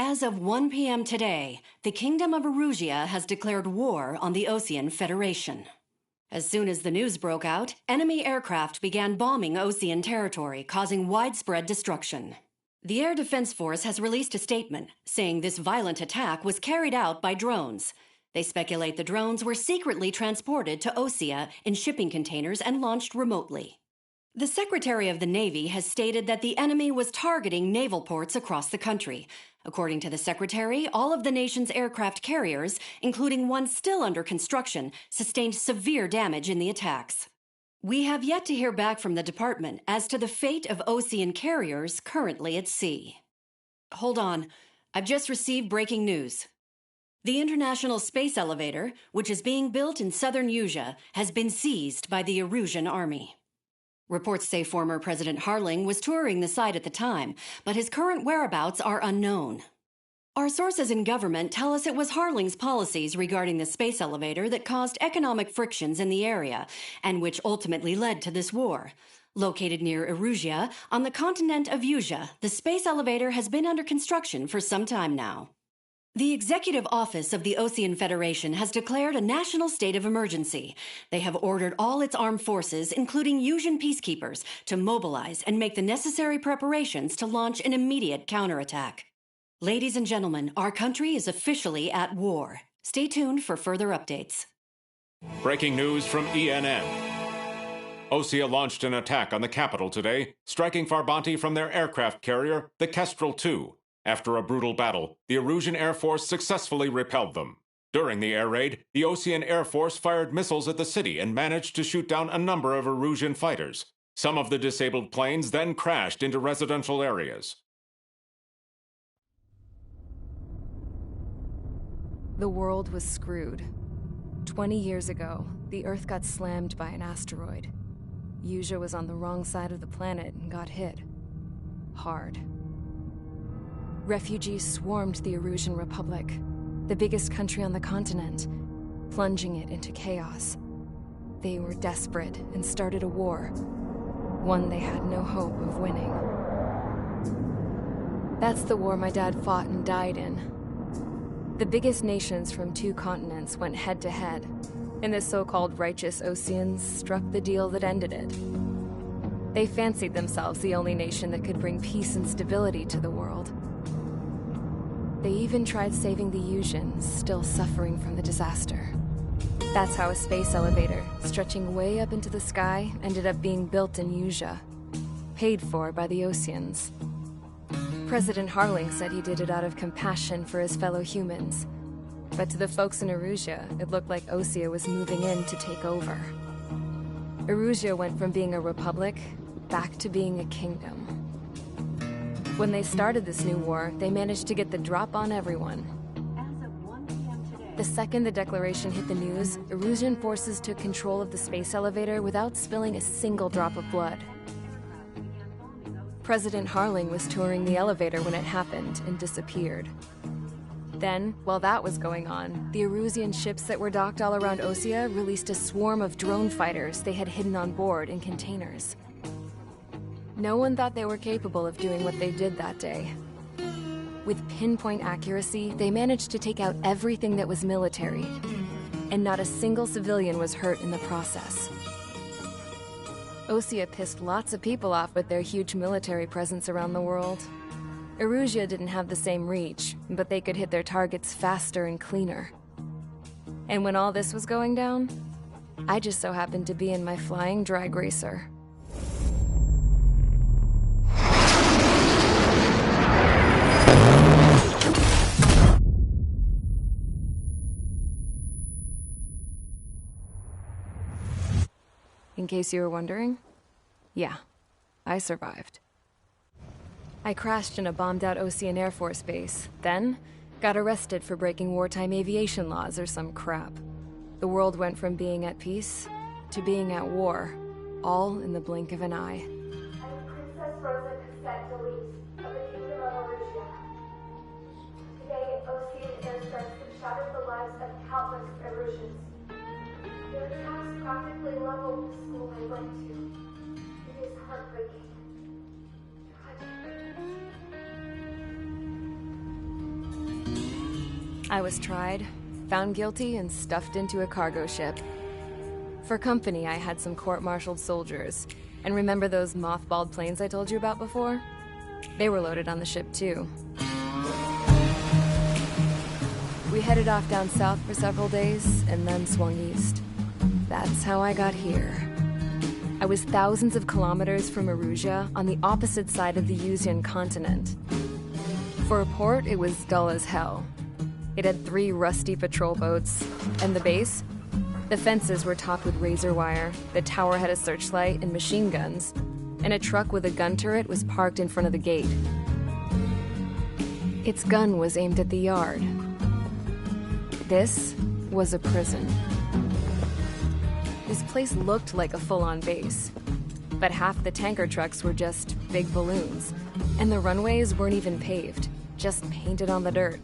As of 1 p.m. today, the Kingdom of Erusia has declared war on the Osean Federation. As soon as the news broke out, enemy aircraft began bombing Osean territory, causing widespread destruction. The Air Defense Force has released a statement saying this violent attack was carried out by drones. They speculate the drones were secretly transported to Osea in shipping containers and launched remotely. The Secretary of the Navy has stated that the enemy was targeting naval ports across the country. According to the Secretary, all of the nation's aircraft carriers, including one still under construction, sustained severe damage in the attacks. We have yet to hear back from the department as to the fate of Osean carriers currently at sea. Hold on. I've just received breaking news. The International Space Elevator, which is being built in southern Usea, has been seized by the Erusian army. Reports say former President Harling was touring the site at the time, but his current whereabouts are unknown. Our sources in government tell us it was Harling's policies regarding the space elevator that caused economic frictions in the area, and which ultimately led to this war. Located near Erusia, on the continent of Usea, the space elevator has been under construction for some time now. The Executive Office of the Osean Federation has declared a national state of emergency. They have ordered all its armed forces, including Usean peacekeepers, to mobilize and make the necessary preparations to launch an immediate counterattack. Ladies and gentlemen, our country is officially at war. Stay tuned for further updates. Breaking news from ENN. Osea launched an attack on the capital today, striking Farbanti from their aircraft carrier, the Kestrel II. After a brutal battle, the Erusian Air Force successfully repelled them. During the air raid, the Osean Air Force fired missiles at the city and managed to shoot down a number of Erusian fighters. Some of the disabled planes then crashed into residential areas. The world was screwed. 20 years ago, the Earth got slammed by an asteroid. Usea was on the wrong side of the planet and got hit. Hard. Refugees swarmed the Erusian Republic, the biggest country on the continent, plunging it into chaos. They were desperate and started a war, one they had no hope of winning. That's the war my dad fought and died in. The biggest nations from 2 continents went head-to-head, and the so-called righteous Oseans struck the deal that ended it. They fancied themselves the only nation that could bring peace and stability to the world. They even tried saving the Useans, still suffering from the disaster. That's how a space elevator, stretching way up into the sky, ended up being built in Usea, paid for by the Oseans. President Harling said he did it out of compassion for his fellow humans. But to the folks in Erusia, it looked like Osea was moving in to take over. Erusia went from being a republic back to being a kingdom. When they started this new war, they managed to get the drop on everyone. As of 1 p.m. today, The second the declaration hit the news, Erusian forces took control of the space elevator without spilling a single drop of blood. President Harling was touring the elevator when it happened and disappeared. Then, while that was going on, the Erusian ships that were docked all around Osea released a swarm of drone fighters they had hidden on board in containers. No one thought they were capable of doing what they did that day. With pinpoint accuracy, they managed to take out everything that was military, and not a single civilian was hurt in the process. Osea pissed lots of people off with their huge military presence around the world. Erusia didn't have the same reach, but they could hit their targets faster and cleaner. And when all this was going down, I just so happened to be in my flying drag racer. In case you were wondering, yeah, I survived. I crashed in a bombed-out Osean Air Force base, then got arrested for breaking wartime aviation laws or some crap. The world went from being at peace to being at war, all in the blink of an eye. I'm Princess Rosa Cassette Delise of the Kingdom of Erusia. Today, Osean airstrikes have shattered the lives of countless Erusians. Their attacks practically leveled the school I went to. It is heartbreaking. I was tried, found guilty, and stuffed into a cargo ship. For company, I had some court-martialed soldiers. And remember those mothballed planes I told you about before? They were loaded on the ship, too. We headed off down south for several days, and then swung east. That's how I got here. I was thousands of kilometers from Erusia, on the opposite side of the Yuzian continent. For a port, it was dull as hell. It had 3 rusty patrol boats, and the base? The fences were topped with razor wire, the tower had a searchlight and machine guns, and a truck with a gun turret was parked in front of the gate. Its gun was aimed at the yard. This was a prison. This place looked like a full-on base, but half the tanker trucks were just big balloons, and the runways weren't even paved, just painted on the dirt.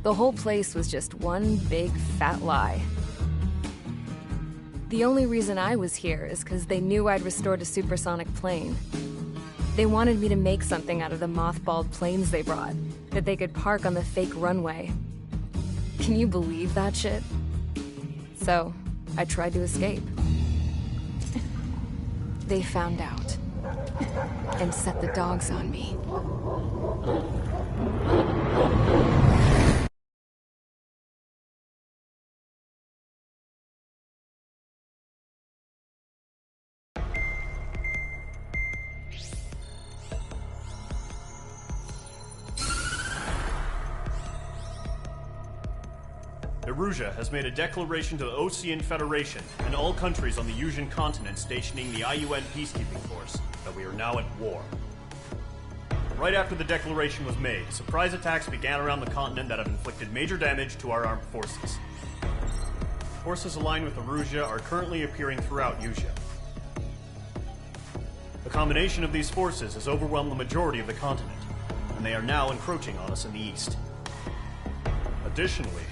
The whole place was just one big fat lie. The only reason I was here is because they knew I'd restored a supersonic plane. They wanted me to make something out of the mothballed planes they brought, that they could park on the fake runway. Can you believe that shit? So, I tried to escape. They found out, and set the dogs on me. Erusia has made a declaration to the Ocean Federation and all countries on the Yuzian continent stationing the IUN peacekeeping force that we are now at war. Right after the declaration was made, surprise attacks began around the continent that have inflicted major damage to our armed forces. Forces aligned with Erusia are currently appearing throughout Yusia. The combination of these forces has overwhelmed the majority of the continent, and they are now encroaching on us in the east. Additionally,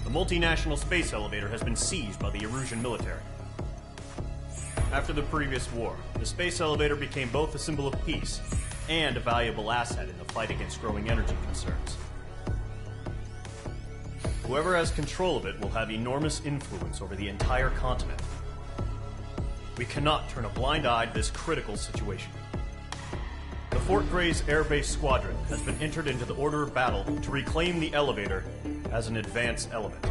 the multinational space elevator has been seized by the Erusian military. After the previous war, the space elevator became both a symbol of peace and a valuable asset in the fight against growing energy concerns. Whoever has control of it will have enormous influence over the entire continent. We cannot turn a blind eye to this critical situation. The Fort Gray's Air Base Squadron has been entered into the order of battle to reclaim the elevator as an advance element.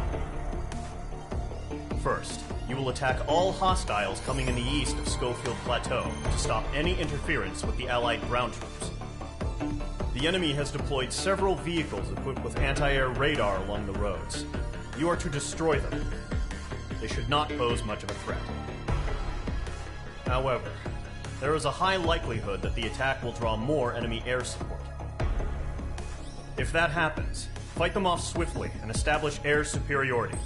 First, you will attack all hostiles coming in the east of Schofield Plateau to stop any interference with the Allied ground troops. The enemy has deployed several vehicles equipped with anti-air radar along the roads. You are to destroy them. They should not pose much of a threat. However, there is a high likelihood that the attack will draw more enemy air support. If that happens, fight them off swiftly and establish air superiority.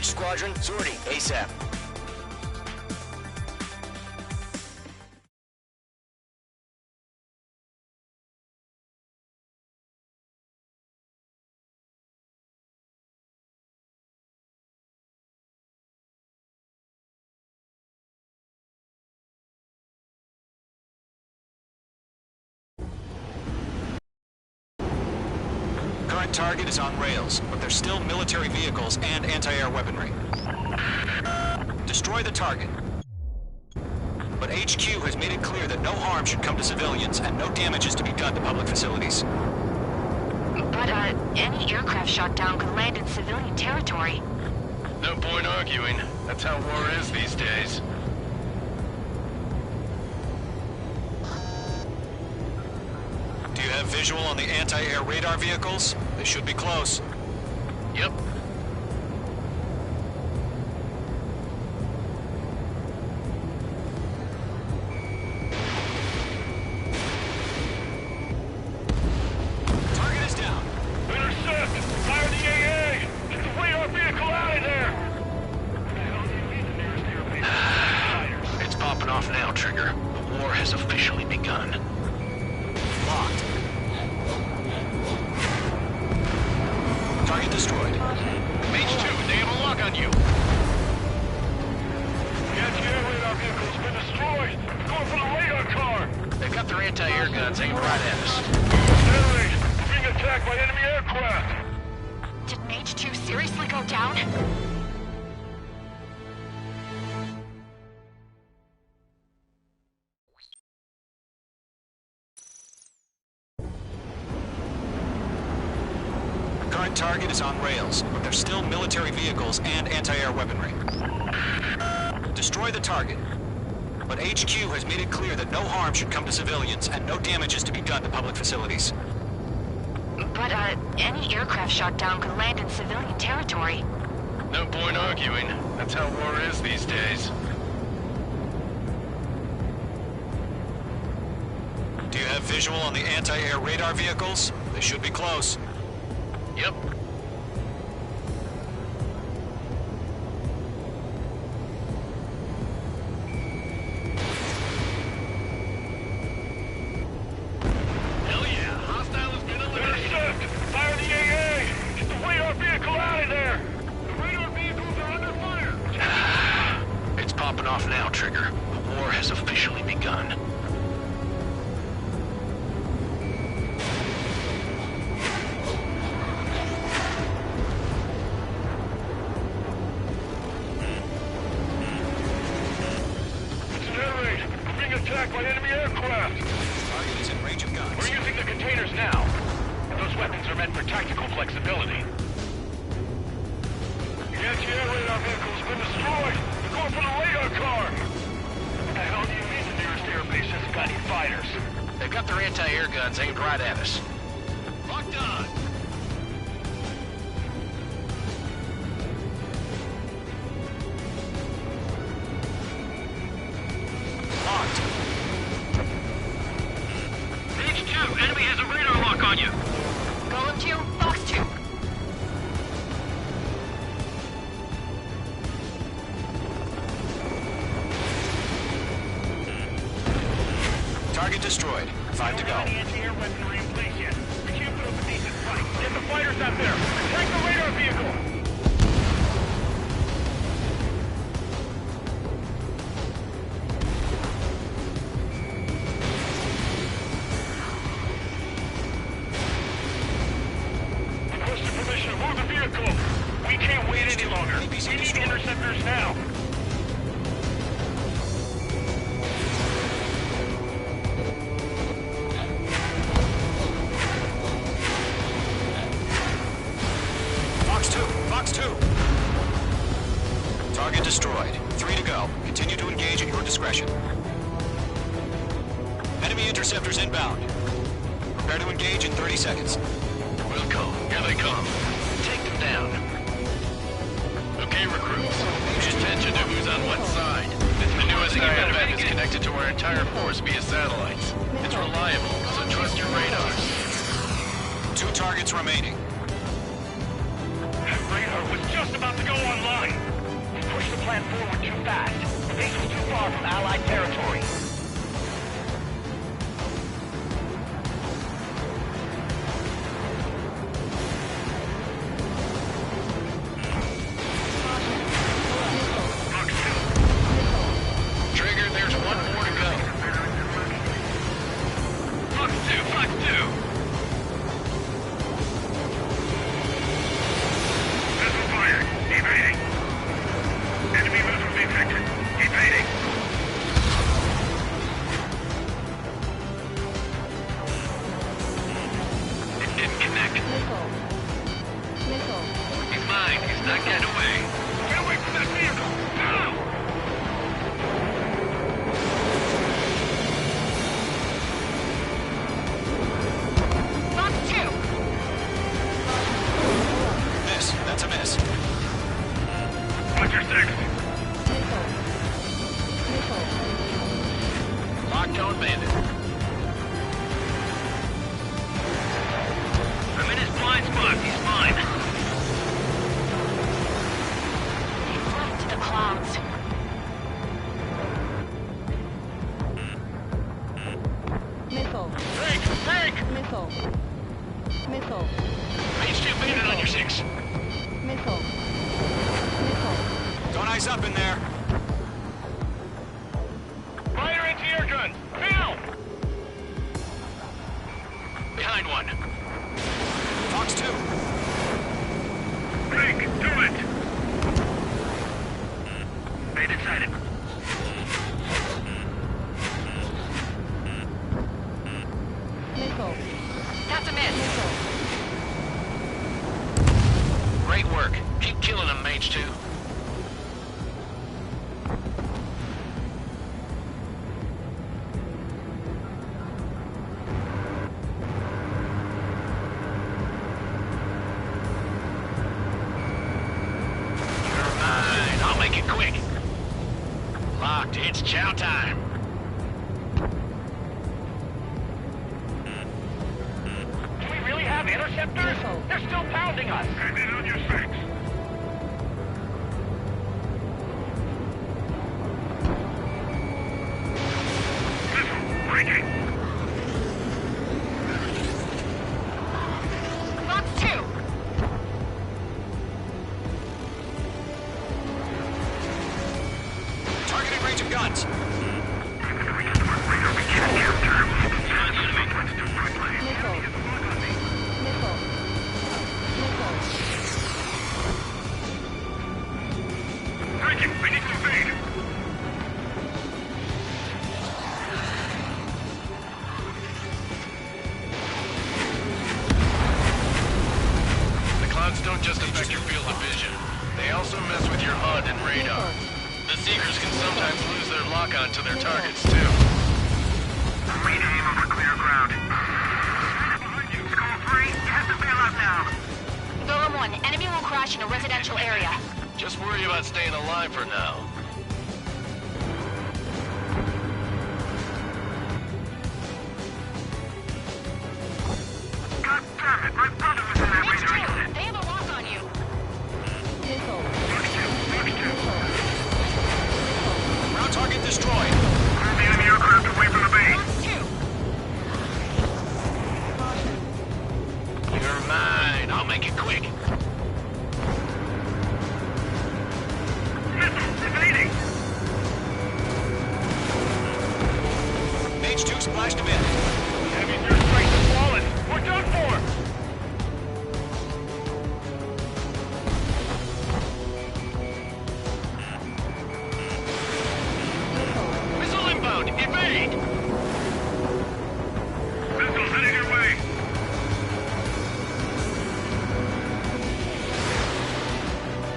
Each squadron sorting ASAP. Current target is on rails, but there's still military vehicles and anti-air weaponry. Destroy the target. But HQ has made it clear that no harm should come to civilians and no damage is to be done to public facilities. But, any aircraft shot down could land in civilian territory. No point arguing. That's how war is these days. Do you have visual on the anti-air radar vehicles? They should be close. Yep. Target is down. Intercept! Fire the AA! Get the radar vehicle out of there! It's popping off now, Trigger. The war has officially begun. Locked. Target destroyed. Mage 2, they have a lock on you! The anti-air radar vehicle's been destroyed! Going for the radar car! They got their anti-air guns aimed right at us. Henry, we're being attacked by enemy aircraft! Did Mage 2 seriously go down? Current target is on rails, but there's still military vehicles and anti-air weaponry. Destroy the target. But HQ has made it clear that no harm should come to civilians and no damage is to be done to public facilities. But, any aircraft shot down could land in civilian territory. No point arguing. That's how war is these days. Do you have visual on the anti-air radar vehicles? They should be close. Yep. Hell yeah! Hostile has been eliminated! Intercept! Fire the AA! Get the radar vehicle out of there! The radar vehicles are under fire! It's popping off now, Trigger. The war has officially begun. Attacked by enemy aircraft! Target is in range of guns. We're using the containers now. Those weapons are meant for tactical flexibility. The anti-air radar vehicle's been destroyed! They're going for the radar car! What the hell do you mean the nearest airbase hasn't got any fighters? They've got their anti-air guns aimed right at us. Locked on! Locked. Mage 2, enemy has a radar lock on you! Golem 2, Fox 2. Target destroyed. 5 to go. Anti-air weaponry in place yet. We can't put up a decent fight. Get the fighters out there! Attack the radar vehicle! Requesting permission to move the vehicle! We can't wait any longer! We need interceptors now! Fox 2. Fox 2. Target destroyed. 3 to go. Continue to engage at your discretion. Enemy interceptors inbound. Prepare to engage in 30 seconds. We'll go. Here they come. Take them down. Okay, recruits. Pay attention to who's on what side. The newest IFF is connected to our entire force via satellites. It's reliable, so trust your radars. 2 targets remaining. That radar was just about to go online. fast. The base was too far from Allied territory. Trigger, there's one more to go. Fox 2, Fox 2. Missile fired. Evading. Enemy missile detected. Evading. It didn't connect. He's mine. He's not getting away. Get away from that vehicle. Now! Fox 2! Miss. That's a miss. Watch your six. Lockdown bandit. I'm in his blind spot. He's mine. He flew into the clouds. Break! Break! H2 bandit on your six. Don't eyes up in there. Fire anti-air gun! Now! Behind one. Fox 2. Break! Do it! Bandit sighted. That's a miss. Great work. Keep killing them, H2. You're mine. I'll make it quick. Locked. It's chow time. Do we really have interceptors? They're still pounding us. Bandit on your six. Missile. Breaking. Fox 2! Targeting range of guns. Breaking. We need to evade. The clouds don't just affect your field of vision. They also mess with your HUD and radar. The Seekers can sometimes lose their lock-on to their targets, too. Rename over clear ground. Behind you, Skull 3. You have to bail out now. Golem 1, enemy will crash in a residential area. Just worry about staying alive for now. God damn it! My brother was in that H2, radar. they have a lock on you. Ground target destroyed. Clear the enemy aircraft away from the base. Fox 2! You're mine. I'll make it quick. Missiles evading. H2 splashed him in. Heavy third strike is flawless. We're done for. Missile inbound. Evade. Missile heading your way.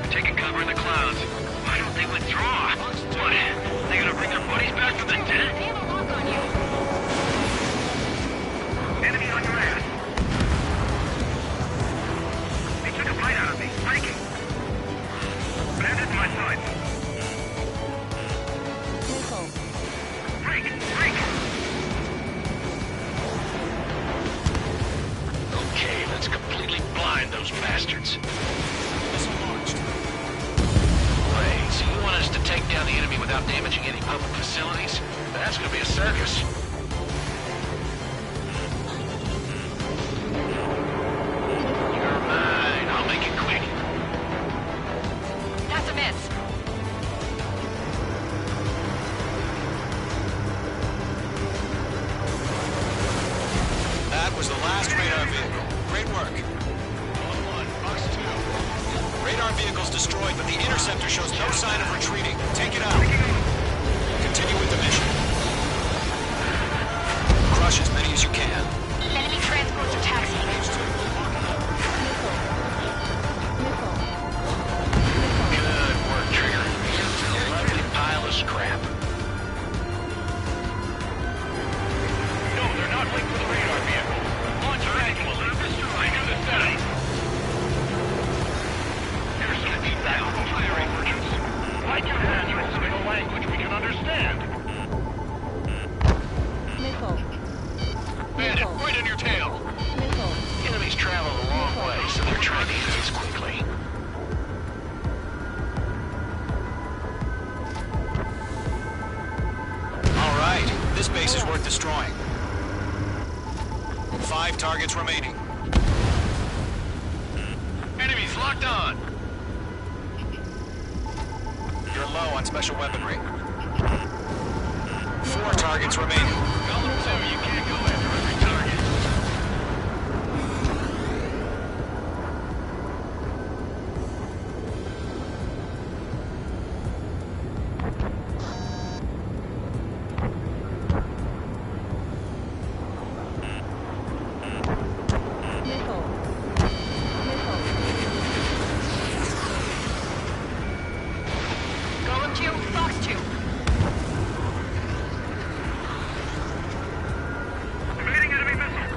Taking cover in the clouds. Why don't they withdraw? What? They gonna bring their buddies back from the They dead? have a lock on you. Enemy on your ass. They took a bite out of me. Breaking. Bandit my side. Break! Break! Okay, let's completely blind those bastards. Missile launched. Great, so you want us to take down the enemy without damaging any public facilities? That's gonna be a circus. You're mine. I'll make it quick. That's a miss. That was the last radar vehicle. Great work. Box 2. Radar vehicle's destroyed, but the interceptor shows no sign of retreating. Take it out. Continue with the mission. Crush as many as you can. Enemy transports are taxiing. Good work, Trigger. A lovely pile of scrap. No, they're not linked with the radar vehicle. Launch your manual. I knew the setup. Here's some feedback from firing merchants. Like your manuals in a language we can understand. Bandit, right on your tail. Enemies travel a long way, so they're trying to hit us quickly. All right, this base is worth destroying. 5 targets remaining. Enemies locked on. You're low on special weaponry. 4 targets remaining. Column 2, you can't go after every target. Golem 2, Fox 2. Evading enemy missile.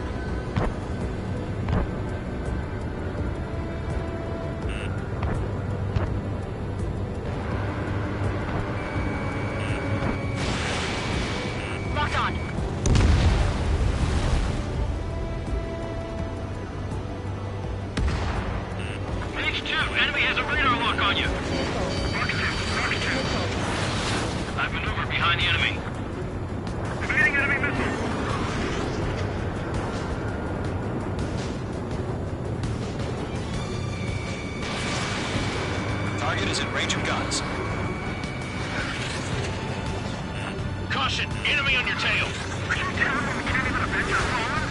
Locked on. H2, enemy has a radar lock on you. Fox 2. I've maneuvered behind the enemy. Evading enemy missile. Target is in range of guns. Caution, enemy on your tail. Are you telling me we can't even avenge your fallen?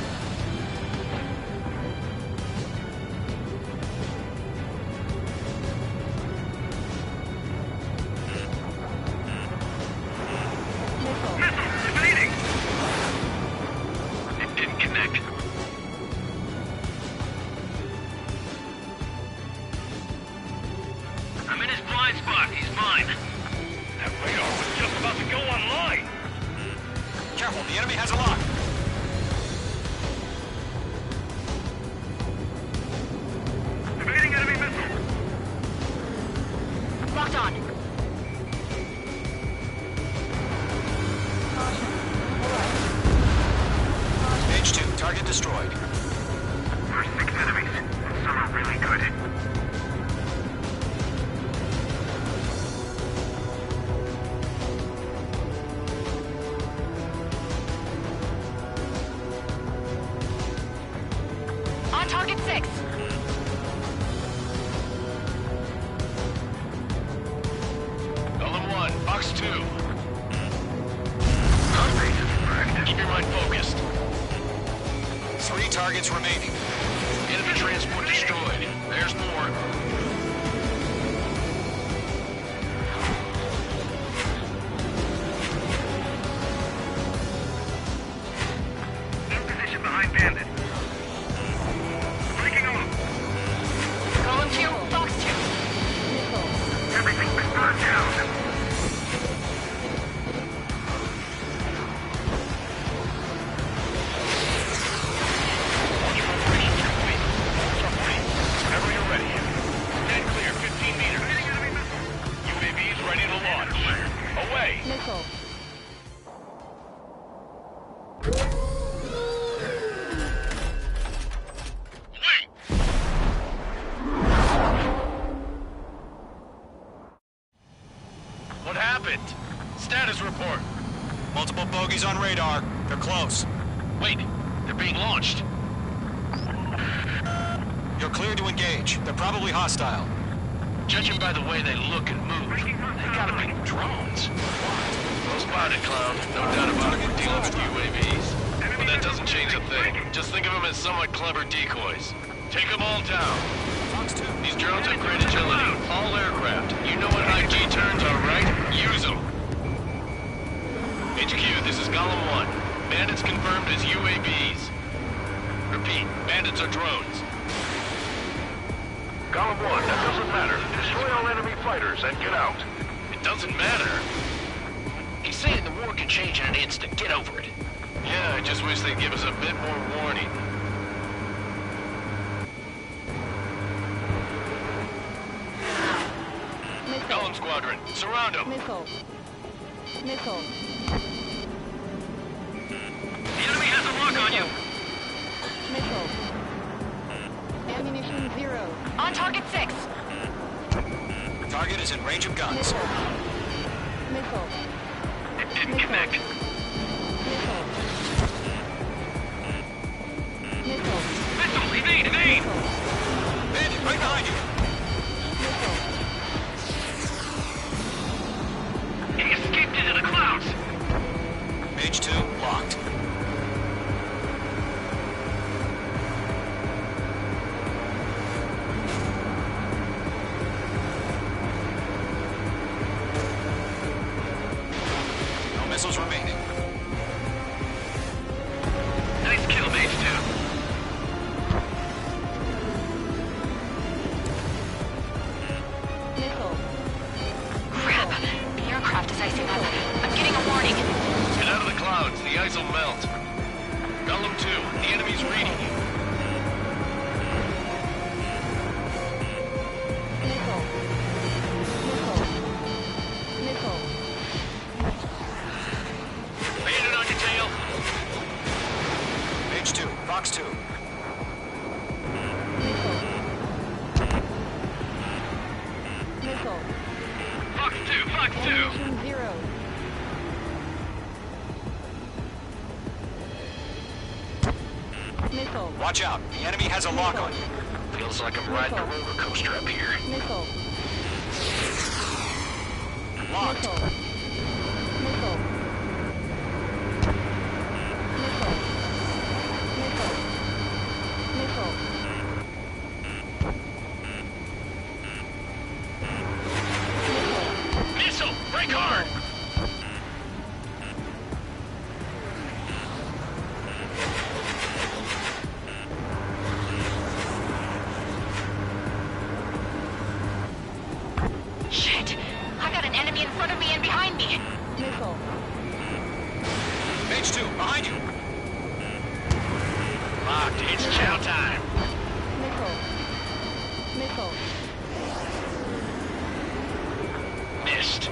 Missile, evading. It didn't connect. I'm in his blind spot. He's mine. That radar was just about to go online. Careful, the enemy has a lock. Evading enemy missile. Locked on. H2, target destroyed. There's 6 enemies, and some are really good. On target 6. Golem 1, Box 2. Our base is wrecked. Keep your mind focused. 3 targets remaining. Enemy transport destroyed. There's more. In position behind Bandit. Breaking them up. Golem 2, Fox 2. Everything was burned down. Whenever you're ready. Stand clear, 15 meters. UAVs ready to launch. Away. Wait! What happened? happened? Status report. Multiple bogies on radar. They're close. Wait, they're being launched. You're clear to engage. They're probably hostile. Judging by the way they look and move, they gotta be drones. Well spotted, Clown. No doubt about it, we're dealing with UAVs. But that doesn't change a thing. Just think of them as somewhat clever decoys. Take them all down. These drones have great agility. All aircraft. You know what IG turns are, right? Use them. HQ, this is Golem 1. Bandits confirmed as UAVs. Repeat, bandits are drones. Golem 1, that doesn't matter. Destroy all enemy fighters and get out. It doesn't matter. He's saying the war can change in an instant. Get over it. Yeah, I just wish they'd give us a bit more warning. Golem Squadron, surround them. Missile. Missile. The enemy has a lock on you. Missile. Ammunition 0. On target 6. Target is in range of guns. Missile. Missile. It didn't connect. Missile. Missile. Missile, evade, evade! Bandit, right behind you. Missile. He escaped into the clouds. Mage 2, locked. No missiles remaining. Nice kill, Mage 2. Missile. Crap. The aircraft is icing up. I'm getting a warning. Get out of the clouds, the ice will melt. Golem 2, the enemy's reading you. Missile. Missile. Missile. Bandit on your tail. Mage 2, Fox 2. Missile. Missile. Fox 2, Fox 2. Ammunition 0. Missile. Watch out. The enemy has a lock on you. Feels like I'm riding a roller coaster up here. Missile. Locked. Missile. Missile. Missile. Missile. Missile. Missile. Missile, break hard. Shit. I got an enemy in front of me and behind me. Missile. Mage 2, behind you. Locked, it's chow time. Missile. Missile. Missed.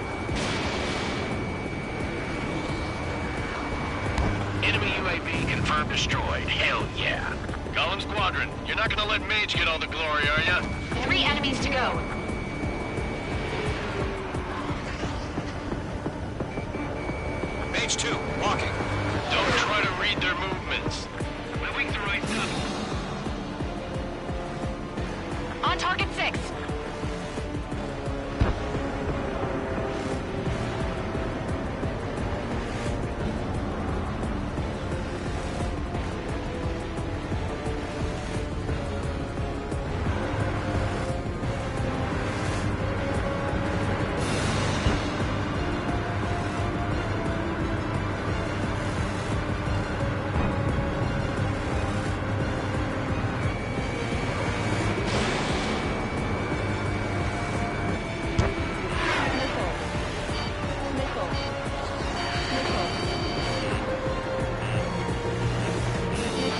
Enemy UAV confirmed destroyed. Hell yeah. Golem Squadron, you're not gonna let Mage get all the glory, are ya? 3 enemies to go. Mage 2, walking. Don't try to read their movements. My wings are right up. On target 6.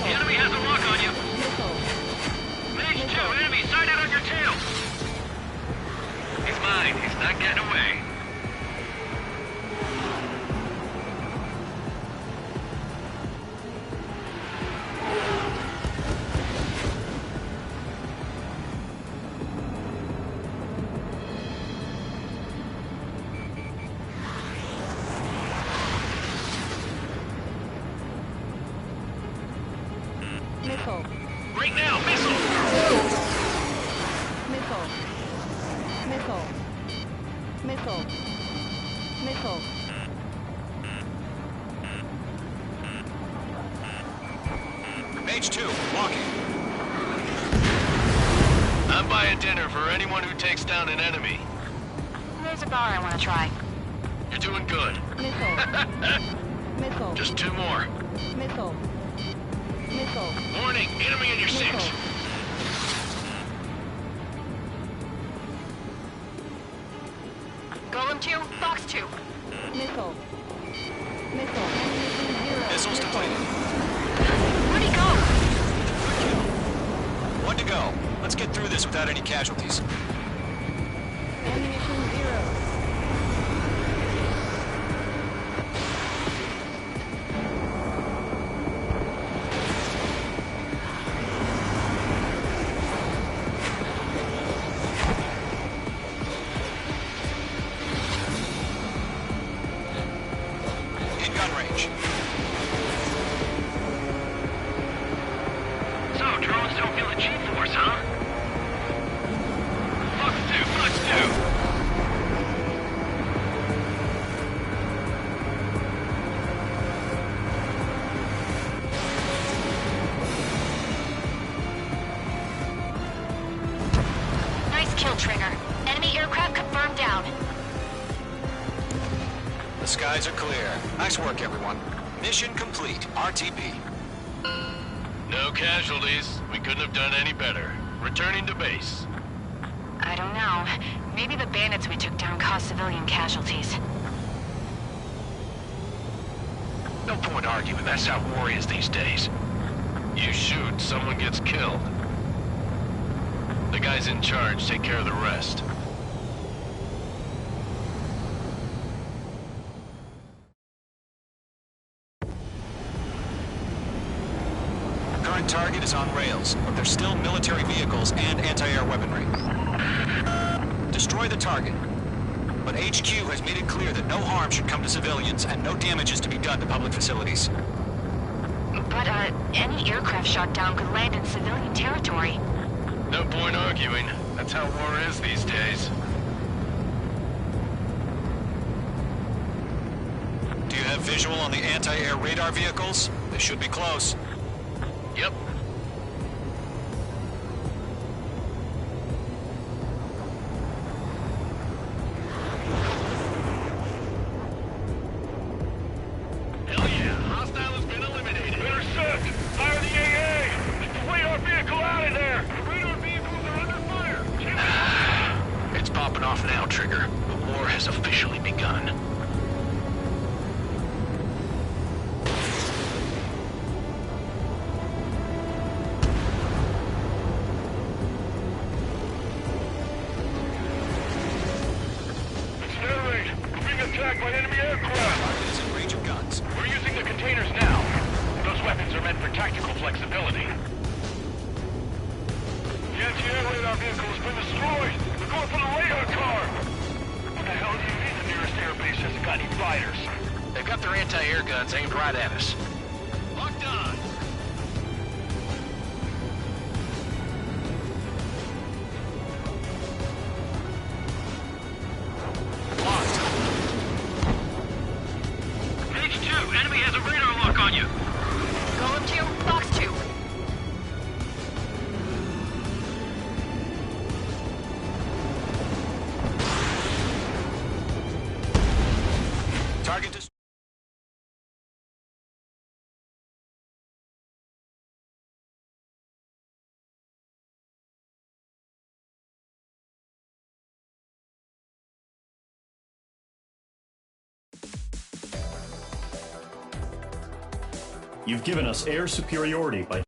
The enemy has a lock on you. Mage 2, enemy, sight out on your tail. He's mine. He's not getting away. Missile. Missile. H2, walking. I'm buying dinner for anyone who takes down an enemy. There's a bar I want to try. You're doing good. Missile. Missile. Just 2 more. Missile. Missile. Warning, enemy in your Missile. six. Golem 2, Fox 2. Missile. Missile. Ammunition 0. Missiles depleted. Where'd he go? One to go. Let's get through this without any casualties. Ammunition 0. In gun range. So, drones don't feel the G-force, huh? Fox 2, Fox 2. Nice kill, Trigger. Enemy aircraft confirmed down. The skies are clear. Nice work, everyone. Mission complete. RTB. No casualties. We couldn't have done any better. Returning to base. I don't know. Maybe the bandits we took down caused civilian casualties. No point arguing. That's how war is these days. You shoot, someone gets killed. The guys in charge take care of the rest. Current target is on rails, but there's still military vehicles and anti-air weaponry. Destroy the target. But HQ has made it clear that no harm should come to civilians and no damage is to be done to public facilities. But, any aircraft shot down could land in civilian territory. No point arguing. That's how war is these days. Do you have visual on the anti-air radar vehicles? They should be close. Yep. Hell yeah, hostile has been eliminated. Intercept! Fire the AA! Radar vehicle out of there! The radar vehicles are under fire! It's popping off now, Trigger. The war has officially begun. Accelerate! We're being attacked by enemy aircraft! Target is in range of guns. We're using the containers now. Those weapons are meant for tactical flexibility. The anti-air radar vehicle has been destroyed! We're going for the radar car! What the hell do you mean the nearest airbase hasn't got any fighters? They've got their anti-air guns aimed right at us. Locked on! Locked. H2, enemy has a radar lock on you! Golem 2, Fox 2. Target is... You've given us air superiority by